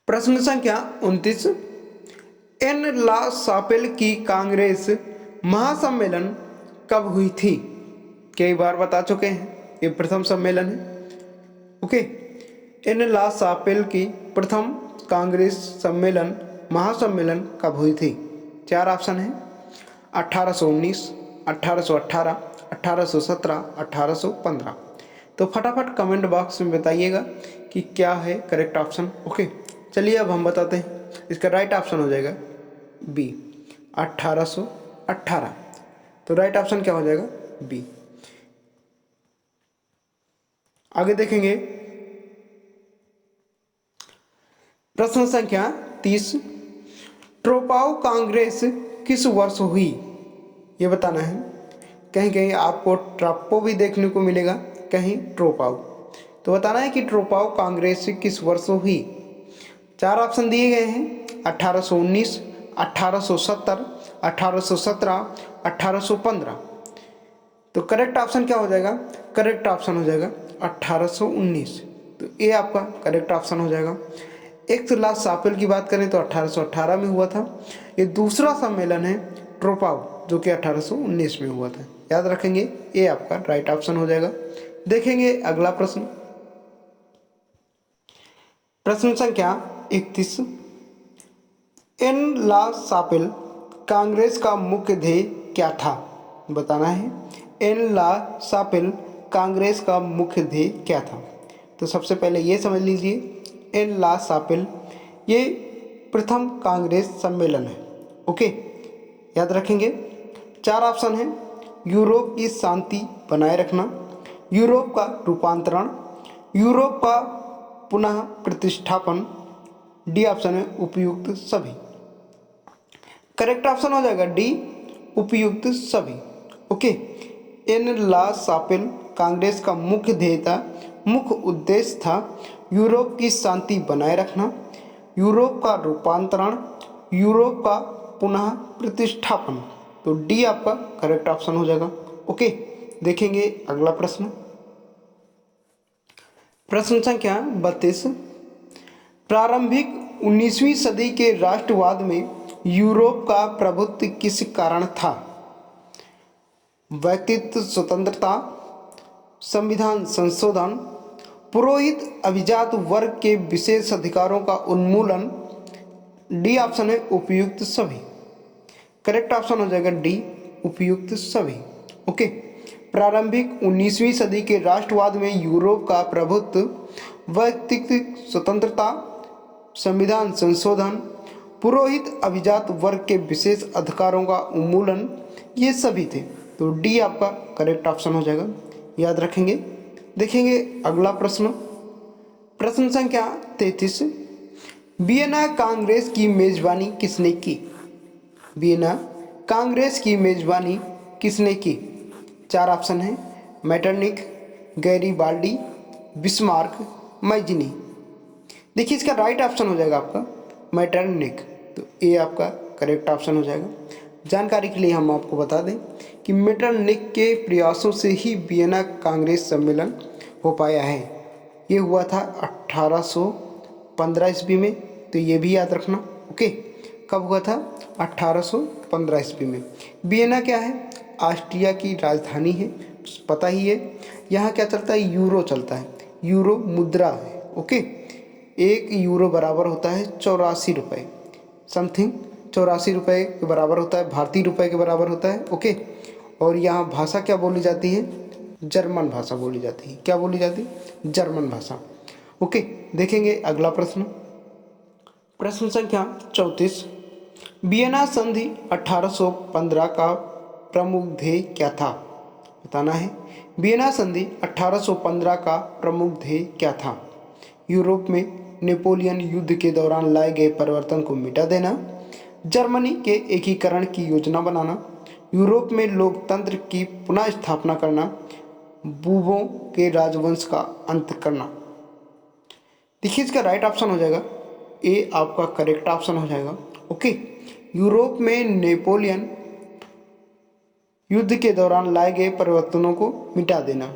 प्रश्न संख्या 29, एन ला सापेल की कांग्रेस महासम्मेलन कब हुई थी? कई बार बता चुके हैं, ये प्रथम सम्मेलन है। ओके, एन ला सापेल की प्रथम कांग्रेस सम्मेलन महासम्मेलन कब हुई थी? चार ऑप्शन है, 1819, 1818, 1817, 1815। तो फटाफट कमेंट बॉक्स में बताइएगा कि क्या है करेक्ट ऑप्शन। ओके, चलिए अब हम बताते हैं। इसका राइट ऑप्शन हो जाएगा बी, 1818। तो राइट ऑप्शन क्या हो जाएगा? बी। आगे देखेंगे प्रश्न संख्या 30, ट्रोपाओ कांग्रेस किस वर्ष हुई? ये बताना है। कहीं कहीं आपको ट्राप्पो भी देखने को मिलेगा, कहीं ट्रोपाओ। तो बताना है कि ट्रोपाओ कांग्रेस किस वर्ष हुई। चार ऑप्शन दिए गए हैं, 1819, 1870, 1817, 1815। तो करेक्ट ऑप्शन क्या हो जाएगा? करेक्ट ऑप्शन हो जाएगा 1819। तो ये आपका करेक्ट ऑप्शन हो जाएगा। एक ला सापेल की बात करें तो 1818 में हुआ था। ये दूसरा सम्मेलन है ट्रोपाओ, जो कि 1819 में हुआ था। याद रखेंगे, ये आपका राइट ऑप्शन हो जाएगा। देखेंगे अगला प्रश्न। प्रश्न संख्या 31, एन ला सापेल कांग्रेस का मुख्य ध्येय क्या था? बताना है, एन ला सापेल कांग्रेस का मुख्य ध्येय क्या था? तो सबसे पहले ये समझ लीजिए, एन ला सापेल ये प्रथम कांग्रेस सम्मेलन है। ओके, याद रखेंगे। चार ऑप्शन है, यूरोप की शांति बनाए रखना, यूरोप का रूपांतरण, यूरोप का पुनः प्रतिष्ठापन, डी ऑप्शन है उपयुक्त सभी। करेक्ट ऑप्शन हो जाएगा डी, उपयुक्त सभी। ओके, एन ला सापेल कांग्रेस का मुख्य ध्येय था, मुख्य उद्देश्य था यूरोप की शांति बनाए रखना, यूरोप का रूपांतरण, यूरोप का पुनः प्रतिष्ठापन। तो डी आपका करेक्ट ऑप्शन हो जाएगा। ओके, देखेंगे अगला प्रश्न। प्रश्न संख्या 32, प्रारंभिक 19वीं सदी के राष्ट्रवाद में यूरोप का प्रभुत्व किस कारण था? व्यक्तित्व स्वतंत्रता, संविधान संशोधन, पुरोहित अभिजात वर्ग के विशेष अधिकारों का उन्मूलन, डी ऑप्शन है उपयुक्त सभी। करेक्ट ऑप्शन हो जाएगा डी, उपयुक्त सभी। ओके, प्रारंभिक 19वीं सदी के राष्ट्रवाद में यूरोप का प्रभुत्व व्यक्तित्व स्वतंत्रता, संविधान संशोधन, पुरोहित अभिजात वर्ग के विशेष अधिकारों का उन्मूलन, ये सभी थे। तो डी आपका करेक्ट ऑप्शन हो जाएगा। याद रखेंगे। देखेंगे अगला प्रश्न। प्रश्न संख्या 33, वियना कांग्रेस की मेजबानी किसने की? वियना कांग्रेस की मेजबानी किसने की? चार ऑप्शन है, मेटरनिक, गैरीबाल्डी, बिस्मार्क, मैजिनी। देखिए इसका राइट ऑप्शन हो जाएगा आपका मेटरनिक। तो ये आपका करेक्ट ऑप्शन हो जाएगा। जानकारी के लिए हम आपको बता दें कि मेटरनिक के प्रयासों से ही वियना कांग्रेस सम्मेलन हो पाया है। ये हुआ था 1815 ईस्वी में, तो ये भी याद रखना। ओके, कब हुआ था? 1815 ईस्वी में। वियना क्या है? ऑस्ट्रिया की राजधानी है, पता ही है। यहाँ क्या चलता है? यूरो चलता है, यूरो मुद्रा है। ओके, 1 यूरो बराबर होता है 84 रुपये, समथिंग 84 रुपये के बराबर होता है, भारतीय रुपये के बराबर होता है। ओके, और यहाँ भाषा क्या बोली जाती है? जर्मन भाषा बोली जाती है। क्या बोली जाती है? जर्मन भाषा। ओके, देखेंगे अगला प्रश्न। प्रश्न संख्या 34। वियना संधि 1815 का प्रमुख ध्येय क्या था? बताना है। वियना संधि 1815 का प्रमुख ध्येय क्या था? यूरोप में नेपोलियन युद्ध के दौरान लाए गए परिवर्तन को मिटा देना, जर्मनी के एकीकरण की योजना बनाना, यूरोप में लोकतंत्र की पुनः स्थापना करना, बूबों के राजवंश का अंत करना। देखिए, इसका राइट ऑप्शन हो जाएगा ए, आपका करेक्ट ऑप्शन हो जाएगा। ओके, यूरोप में नेपोलियन युद्ध के दौरान लाए गए परिवर्तनों को मिटा देना।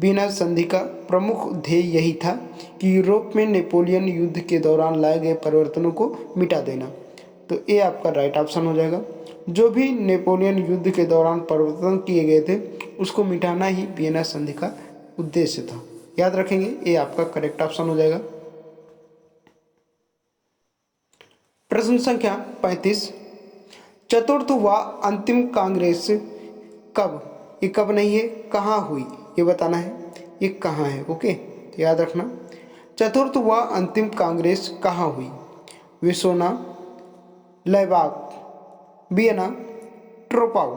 वियना संधि का प्रमुख ध्येय यही था कि यूरोप में नेपोलियन युद्ध के दौरान लाए गए परिवर्तनों को मिटा देना। तो ये आपका राइट ऑप्शन हो जाएगा। जो भी नेपोलियन युद्ध के दौरान परिवर्तन किए गए थे उसको मिटाना ही वियना संधि का उद्देश्य था। याद रखेंगे, ये आपका करेक्ट ऑप्शन हो जाएगा। प्रश्न संख्या 35। चतुर्थ व अंतिम कांग्रेस कब, ये कब नहीं है, कहाँ हुई, ये बताना है। ये कहाँ है? ओके, तो याद रखना, चतुर्थ व अंतिम कांग्रेस कहाँ हुई? विसोना, लैबाग, वियना, ट्रोपाउ।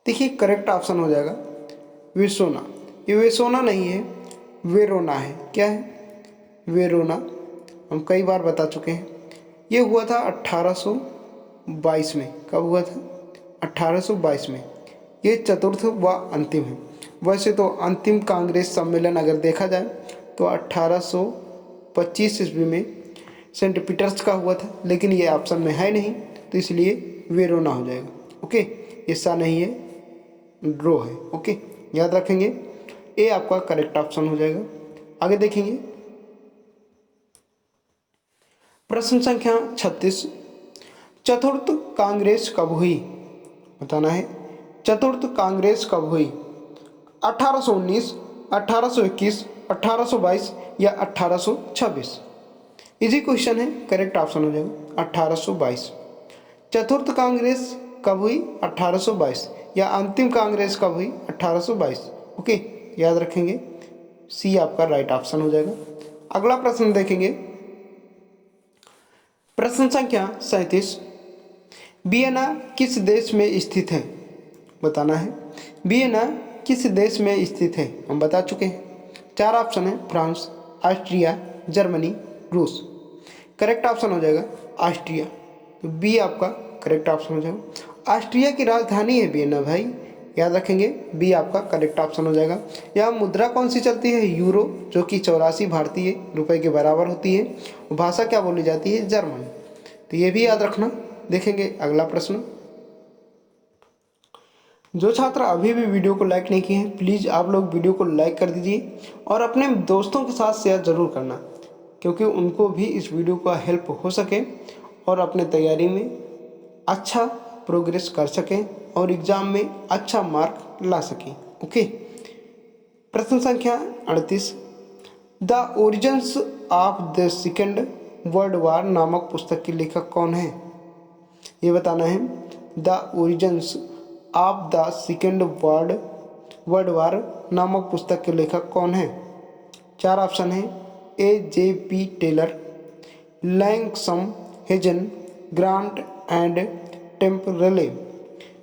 देखिए, करेक्ट ऑप्शन हो जाएगा विसोना। ये विसोना नहीं है, वेरोना है। क्या है? वेरोना। हम कई बार बता चुके हैं। ये हुआ था 1822 में। कब हुआ था? 1822 में। ये चतुर्थ व अंतिम है। वैसे तो अंतिम कांग्रेस सम्मेलन अगर देखा जाए तो 1825 ईस्वी में सेंट पीटर्स का हुआ था, लेकिन ये ऑप्शन में है नहीं, तो इसलिए वेरोना हो जाएगा। ओके, ऐसा नहीं है, ड्रॉ है। ओके, याद रखेंगे, ये आपका करेक्ट ऑप्शन हो जाएगा। आगे देखेंगे प्रश्न संख्या 36। चतुर्थ कांग्रेस कब हुई? बताना है। चतुर्थ कांग्रेस कब हुई? 1819, 1821, 1822 या 1826? इजी क्वेश्चन है, करेक्ट ऑप्शन हो जाएगा 1822। चतुर्थ कांग्रेस कब हुई? 1822। या अंतिम कांग्रेस कब हुई? 1822। ओके, याद रखेंगे, सी आपका राइट ऑप्शन हो जाएगा। अगला प्रश्न देखेंगे। प्रश्न संख्या 37। वियना किस देश में स्थित है? बताना है। वियना किस देश में स्थित है? हम बता चुके हैं। 4 ऑप्शन है, फ्रांस, ऑस्ट्रिया, जर्मनी, रूस। करेक्ट ऑप्शन हो जाएगा ऑस्ट्रिया। तो बी आपका करेक्ट ऑप्शन हो जाएगा। ऑस्ट्रिया की राजधानी है वियना भाई, याद रखेंगे, बी आपका करेक्ट ऑप्शन हो जाएगा। यहाँ मुद्रा कौन सी चलती है? यूरो, जो कि 84 भारतीय रुपए के बराबर होती है। भाषा क्या बोली जाती है? जर्मन। तो ये भी याद रखना। देखेंगे अगला प्रश्न। जो छात्र अभी भी वीडियो को लाइक नहीं किए हैं, प्लीज़ आप लोग वीडियो को लाइक कर दीजिए और अपने दोस्तों के साथ शेयर ज़रूर करना, क्योंकि उनको भी इस वीडियो का हेल्प हो सके और अपने तैयारी में अच्छा प्रोग्रेस कर सकें और एग्ज़ाम में अच्छा मार्क ला सकें। ओके, प्रश्न संख्या 38। The origins of the second world war नामक पुस्तक के लेखक कौन है? ये बताना है। The origins of the second world war नामक पुस्तक के लेखक कौन है? 4 ऑप्शन है, A.J.P. Taylor, Langsam Hazen, Grant and Temperley.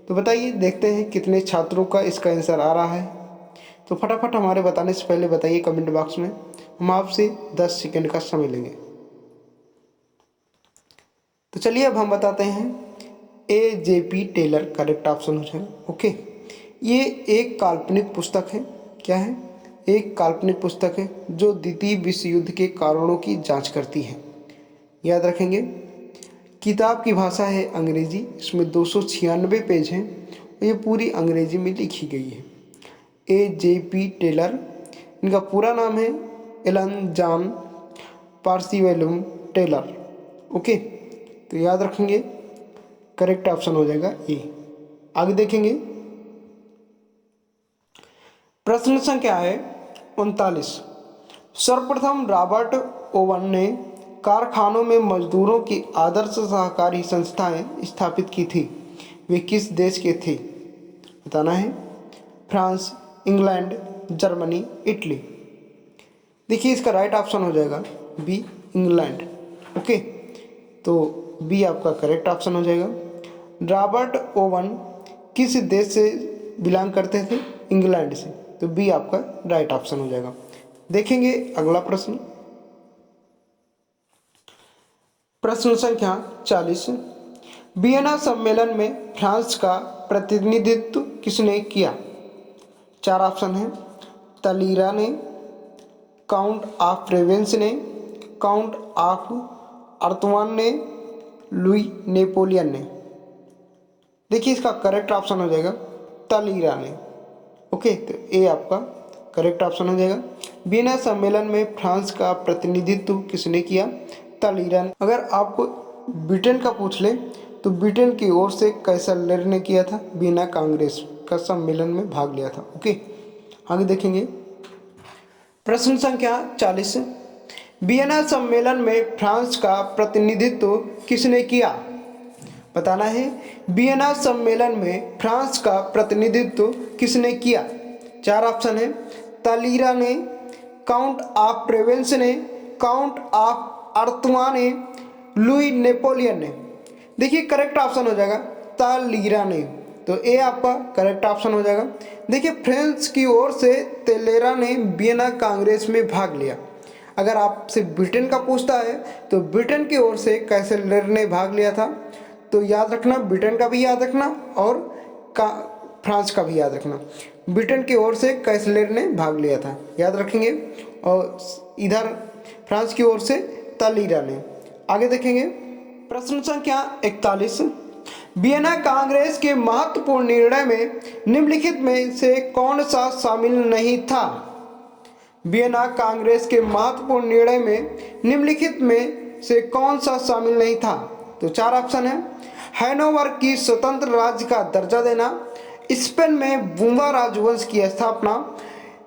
तो बताइए, देखते हैं कितने छात्रों का इसका आंसर आ रहा है। तो फटाफट हमारे बताने से पहले बताइए कमेंट बॉक्स में, हम आपसे 10 सेकंड का समय लेंगे। तो चलिए अब हम बताते हैं, A.J.P. टेलर करेक्ट ऑप्शन हो जाएगा। ओके, ये एक काल्पनिक पुस्तक है। क्या है? एक काल्पनिक पुस्तक है जो द्वितीय विश्व युद्ध के कारणों की जांच करती है। याद रखेंगे, किताब की भाषा है अंग्रेजी। इसमें 296 पेज हैं और ये पूरी अंग्रेजी में लिखी गई है। A.J.P. टेलर, इनका पूरा नाम है एलन जॉन पार्सिवैलम टेलर। ओके, तो याद रखेंगे करेक्ट ऑप्शन हो जाएगा ए। आगे देखेंगे प्रश्न संख्या है 39। सर्वप्रथम रॉबर्ट ओवन ने कारखानों में मजदूरों की आदर्श सहकारी संस्थाएं स्थापित की थी, वे किस देश के थे? बताना है। France, England, Germany, Italy. देखिए इसका राइट ऑप्शन हो जाएगा बी, इंग्लैंड। ओके, तो बी आपका करेक्ट ऑप्शन हो जाएगा। रॉबर्ट ओवन किस देश से बिलोंग करते थे? इंग्लैंड से, तो बी आपका राइट ऑप्शन हो जाएगा। देखेंगे अगला प्रश्न, प्रश्न संख्या 40। वियना सम्मेलन में फ्रांस का प्रतिनिधित्व किसने किया? चार ऑप्शन है। तलीरा ने, काउंट ऑफ प्रेवेंस ने, काउंट ऑफ अर्थवान ने, लुई नेपोलियन ने। देखिए इसका करेक्ट ऑप्शन हो जाएगा तलीरा ने। ओके, तो ए आपका करेक्ट ऑप्शन हो जाएगा। वियना सम्मेलन में फ्रांस का प्रतिनिधित्व किसने किया? तलीरा ने। अगर आपको ब्रिटेन का पूछ ले तो ब्रिटेन की ओर से कैसलर ने किया था, वियना कांग्रेस का सम्मेलन में भाग लिया था। ओके, आगे देखेंगे प्रश्न संख्या 40। वियना सम्मेलन में फ्रांस का प्रतिनिधित्व किसने किया? बताना है। वियना सम्मेलन में फ्रांस का प्रतिनिधित्व किसने किया? चार ऑप्शन है। तलीरा ने, काउंट ऑफ प्रेवेंस ने, काउंट ऑफ अर्थवा ने, लुई नेपोलियन ने। देखिए करेक्ट ऑप्शन हो जाएगा तलीरा ने, तो ए आपका करेक्ट ऑप्शन हो जाएगा। देखिए फ्रांस की ओर से तलीरा ने वियना कांग्रेस में भाग लिया। अगर आपसे ब्रिटेन का पूछता है तो ब्रिटेन की ओर से कैसलर ने भाग लिया था, तो याद रखना, ब्रिटेन का भी याद रखना और फ्रांस का भी याद रखना। ब्रिटेन की ओर से कैसलर ने भाग लिया था, याद रखेंगे, और इधर फ्रांस की ओर से तलीरा ने। आगे देखेंगे प्रश्न संख्या 41। वियना कांग्रेस के महत्वपूर्ण निर्णय में निम्नलिखित में से कौन सा शामिल नहीं था? वियना कांग्रेस के महत्वपूर्ण निर्णय में निम्नलिखित में से कौन सा शामिल नहीं था? तो चार ऑप्शन है। हैनोवर की स्वतंत्र राज्य का दर्जा देना, स्पेन में बूंबा राजवंश की स्थापना,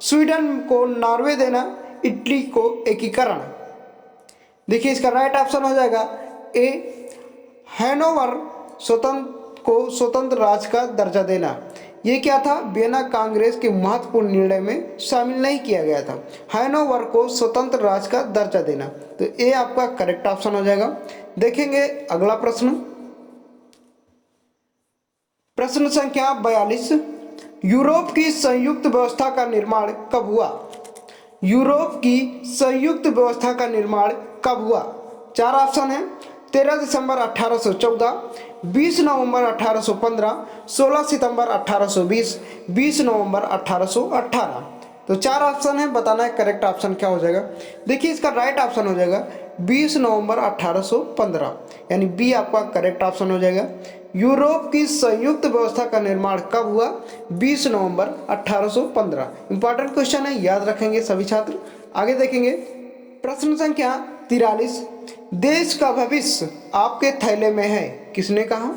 स्वीडन को नॉर्वे देना, इटली को एकीकरण। देखिए इसका राइट ऑप्शन हो जाएगा ए, हैनोवर को स्वतंत्र राज्य का दर्जा देना। ये क्या था? वियना कांग्रेस के महत्वपूर्ण निर्णय में शामिल नहीं किया गया था, हैनोवर को स्वतंत्र राज्य का दर्जा देना, तो ए आपका करेक्ट ऑप्शन हो जाएगा। देखेंगे अगला प्रश्न, प्रश्न संख्या 42। यूरोप की संयुक्त व्यवस्था का निर्माण कब हुआ? यूरोप की संयुक्त व्यवस्था का निर्माण कब हुआ? चार ऑप्शन है। 13 दिसंबर 1814, 20 नवंबर 1815, 16 सितंबर 1820, 20 नवंबर 1818। तो चार ऑप्शन है, बताना है करेक्ट ऑप्शन क्या हो जाएगा। देखिए इसका राइट ऑप्शन हो जाएगा 20 नवंबर 1815, यानी बी आपका करेक्ट ऑप्शन हो जाएगा। यूरोप की संयुक्त व्यवस्था का निर्माण कब हुआ? 20 नवंबर 1815। इंपॉर्टेंट क्वेश्चन है, याद रखेंगे सभी छात्र। आगे देखेंगे प्रश्न संख्या 43। देश का भविष्य आपके थैले में है, किसने कहा?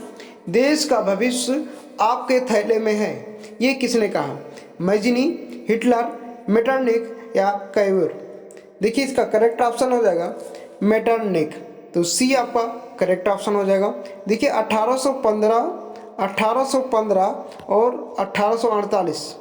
देश का भविष्य आपके थैले में है, ये किसने कहा? मैजिनी, हिटलर, मेटरनिक या कैवर। देखिए इसका करेक्ट ऑप्शन हो जाएगा मेटरनिक, तो सी आपका करेक्ट ऑप्शन हो जाएगा। देखिए 1815 और 1848,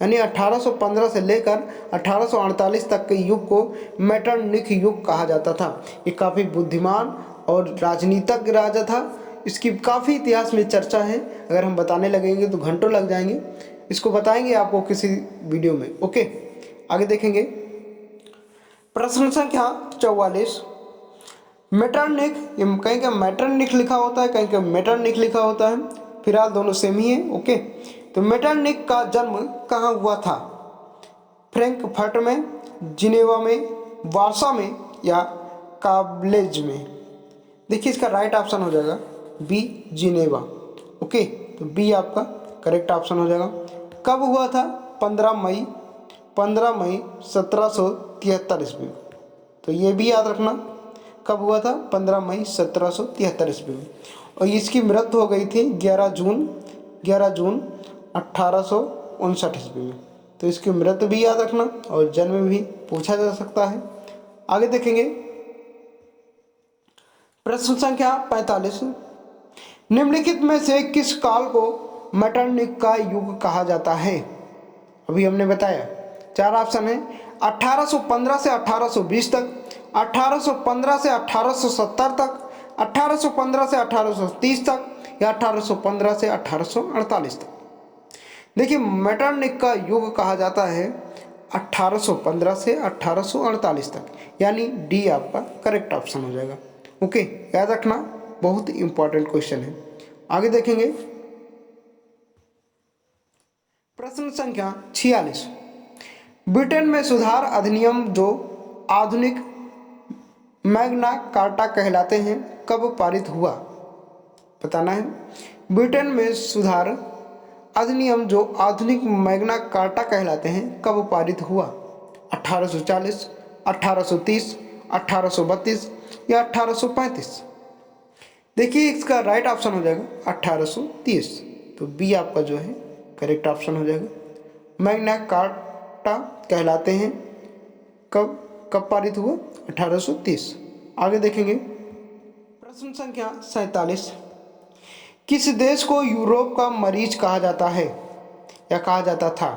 यानी 1815 से लेकर 1848 तक के युग को मेटरनिक युग कहा जाता था। ये काफ़ी बुद्धिमान और राजनीतिज्ञ राजा था। इसकी काफ़ी इतिहास में चर्चा है, अगर हम बताने लगेंगे तो घंटों लग जाएंगे। इसको बताएंगे आपको किसी वीडियो में। ओके, आगे देखेंगे प्रश्न संख्या 44। मेटरनिक, ये कहीं का मेटरनिक लिखा होता है, कहीं का मेटरनिक लिखा होता है, फिलहाल दोनों सेम ही है। ओके, तो मेटरनिक का जन्म कहाँ हुआ था? फ्रैंकफर्ट में, जिनेवा में, वार्सा में या काब्लेज में? देखिए इसका राइट ऑप्शन हो जाएगा बी, जिनेवा। ओके, तो बी आपका करेक्ट ऑप्शन हो जाएगा। कब हुआ था? 15 मई 1773 ईस्वी। तो ये भी याद रखना, कब हुआ था? 15 मई 1773 ईस्वी में। और इसकी मृत्यु हो गई थी 11 जून 1859 ईस्वी में। तो इसकी मृत्यु भी याद रखना और जन्म भी पूछा जा सकता है। आगे देखेंगे प्रश्न संख्या 45। निम्नलिखित में से किस काल को मेटरनिक का युग कहा जाता है? अभी हमने बताया, चार ऑप्शन है, 1815 से 1820 तक, 1815 से 1870 तक, 1815 से 1830 तक, या 1815 से 1848 तक। देखिए, मेटरनिक का युग कहा जाता है 1815 से 1848 तक, यानी डी आपका करेक्ट ऑप्शन हो जाएगा। ओके, याद रखना, बहुत इंपॉर्टेंट क्वेश्चन है। आगे देखेंगे प्रश्न संख्या 46। ब्रिटेन में सुधार अधिनियम जो आधुनिक मैग्ना कार्टा कहलाते हैं कब पारित हुआ? बताना है। ब्रिटेन में सुधार अधिनियम जो आधुनिक मैग्ना कार्टा कहलाते हैं कब पारित हुआ? 1840, 1830, 1832 या 1835? देखिए, इसका राइट ऑप्शन हो जाएगा 1830। तो बी आपका जो है करेक्ट ऑप्शन हो जाएगा। मैग्ना कार्टा कहलाते हैं कब पारित हुआ? 1830। आगे देखेंगे प्रश्न संख्या 47। किस देश को यूरोप का मरीज कहा जाता है या कहा जाता था?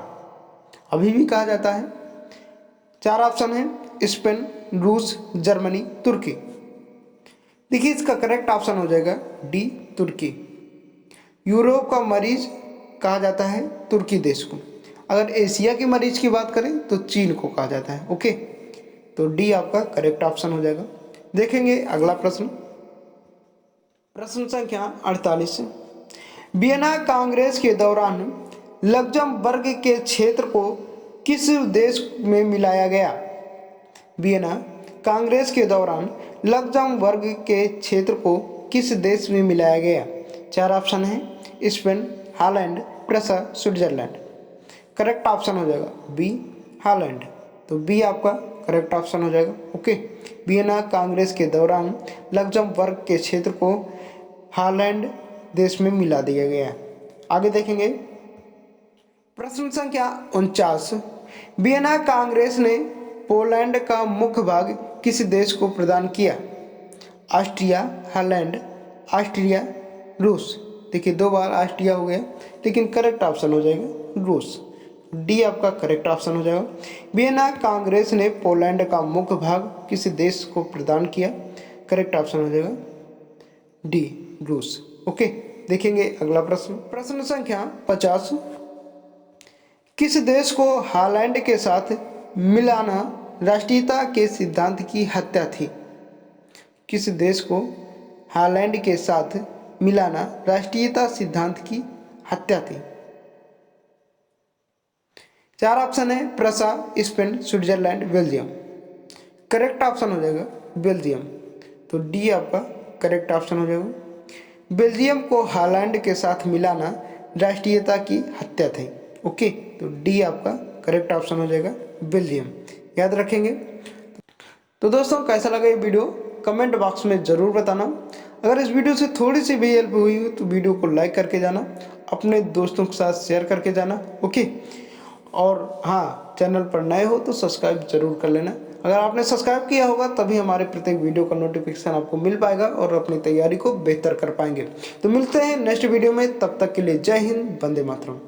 अभी भी कहा जाता है। चार ऑप्शन है, स्पेन, रूस, जर्मनी, तुर्की। देखिए, इसका करेक्ट ऑप्शन हो जाएगा डी, तुर्की। यूरोप का मरीज कहा जाता है तुर्की देश को। अगर एशिया के मरीज की बात करें तो चीन को कहा जाता है। ओके, तो डी आपका करेक्ट ऑप्शन हो जाएगा। देखेंगे अगला प्रश्न, प्रश्न संख्या 48। वियना कांग्रेस के दौरान लक्जमबर्ग के क्षेत्र को किस देश में मिलाया गया? वियना कांग्रेस के दौरान लक्जमबर्ग के क्षेत्र को किस देश में मिलाया गया? चार ऑप्शन है, Spain, Holland, Prussia, Switzerland. Correct option हो जाएगा बी, हॉलैंड। तो बी आपका करेक्ट ऑप्शन हो जाएगा। ओके, वियना कांग्रेस के दौरान लक्जमबर्ग के क्षेत्र को हॉलैंड देश में मिला दिया गया। आगे देखेंगे प्रश्न संख्या 49। वियना कांग्रेस ने पोलैंड का मुख्य भाग किस देश को प्रदान किया? ऑस्ट्रिया, हॉलैंड, ऑस्ट्रिया, रूस। देखिए, दो बार ऑस्ट्रिया हो गया, लेकिन करेक्ट ऑप्शन हो जाएगा रूस। डी आपका करेक्ट ऑप्शन हो जाएगा। वियना कांग्रेस ने पोलैंड का मुख्य भाग किस देश को प्रदान किया? करेक्ट ऑप्शन हो जाएगा डी, रूस। ओके, देखेंगे अगला प्रश्न, प्रश्न संख्या 50। किस देश को हॉलैंड के साथ मिलाना राष्ट्रीयता के सिद्धांत की हत्या थी? किस देश को हॉलैंड के साथ मिलाना राष्ट्रीयता सिद्धांत की हत्या थी? चार ऑप्शन है, Prussia, Spain, Switzerland, Belgium. Correct option हो जाएगा बेल्जियम। तो डी आपका करेक्ट ऑप्शन हो जाएगा। बेल्जियम को हॉलैंड के साथ मिलाना राष्ट्रीयता की हत्या थी। ओके, तो डी आपका करेक्ट ऑप्शन हो जाएगा बेल्जियम। याद रखेंगे। तो दोस्तों, कैसा लगा ये वीडियो कमेंट बॉक्स में ज़रूर बताना। अगर इस वीडियो से थोड़ी सी भी हेल्प हुई हो तो वीडियो को लाइक करके जाना, अपने दोस्तों के साथ शेयर करके जाना। ओके, और हाँ, चैनल पर नए हो तो सब्सक्राइब जरूर कर लेना। अगर आपने सब्सक्राइब किया होगा तभी हमारे प्रत्येक वीडियो का नोटिफिकेशन आपको मिल पाएगा और अपनी तैयारी को बेहतर कर पाएंगे। तो मिलते हैं नेक्स्ट वीडियो में, तब तक के लिए जय हिंद, वंदे मातरम।